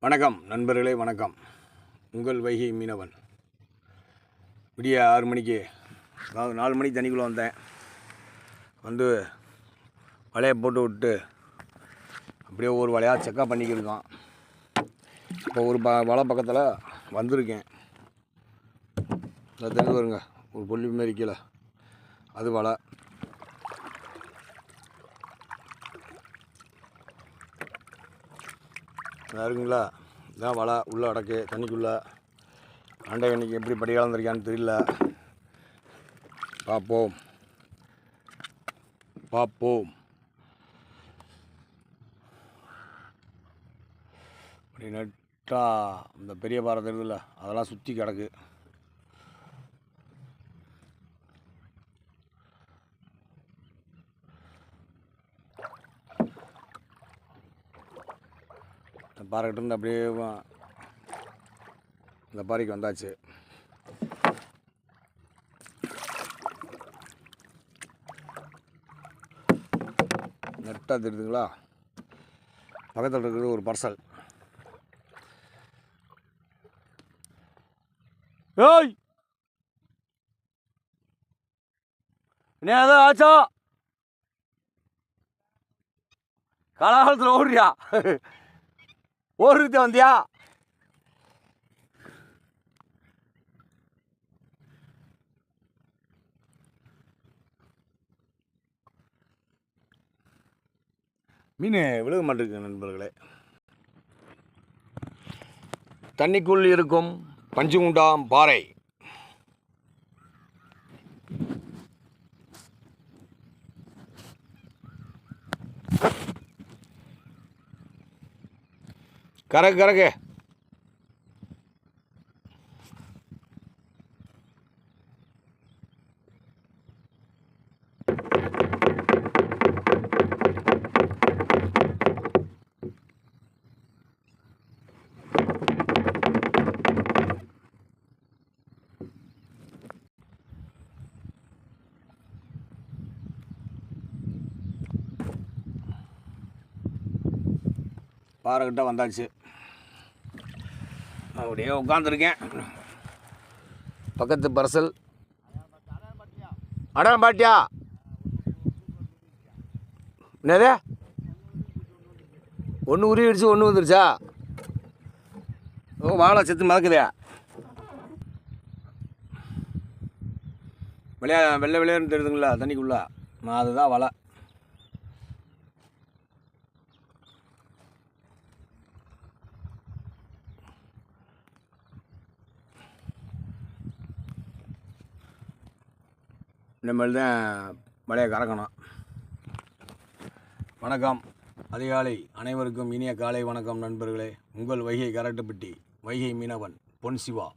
வணக்கம் நண்பர்களே, வணக்கம். உங்கள் வைகை மீனவன். விடிய 6 மணிக்கு, அதாவது 4 மணிக்கு தண்ணிக்குள்ளே வந்தேன். வந்து வலையை போட்டு விட்டு அப்படியே ஒரு வலையாக செக்கப் பண்ணிக்கிருக்கான். இப்போ ஒரு வலை பக்கத்தில் வந்திருக்கேன். அது தெரிஞ்சு வருங்க, ஒரு புள்ளி மாரி கீழே அது வலை. இருக்குங்களா, இதான் வலை உள்ளே அடக்கு தண்ணிக்குள்ளே. ஆண்டை இன்னைக்கு எப்படி படி கலந்துருக்கான்னு தெரியல. பார்ப்போம். அப்படி நட்டா இந்த பெரிய பாறை தெரியுதுல்ல, அதெல்லாம் சுற்றி கிடக்கு. பாறைக்கிட்ட இருந்து அப்படியே இந்த பாறைக்கு வந்தாச்சு. நெட்டாக தெரியுதுங்களா, பக்கத்தில் இருக்கிறது ஒரு பார்சல். ஏய், என்ன ஏதோ ஆச்சோ? காலகாலத்தில் ஓடுறியா? ஓடுறத வந்தியா? மீன் விழுக மாட்டேங்குது நண்பர்களே. தண்ணிக்குள் இருக்கும் பஞ்சுகுண்டாம் பாறை. கரகு கரகு. பாறைக்கிட்ட வந்தாச்சு. அப்படியே உட்காந்துருக்கேன். பக்கத்து பரசல். அடம் பாட்டியா? என்னது? ஒன்று உருவிடுச்சு, ஒன்று வந்துருச்சா? ஓ, வாழை செத்து மறக்குதே. வெள்ளை வெள்ளையன்னு தெரியுதுங்களா தண்ணிக்குள்ளே, அதுதான் வலை. இனிமேல் தான் வலையை கறக்கணும். வணக்கம். அதிகாலை அனைவருக்கும் இனிய காலை வணக்கம் நண்பர்களே. உங்கள் வைகை கரட்டுப்பட்டி வைகை மீனவன் பொன் சிவா.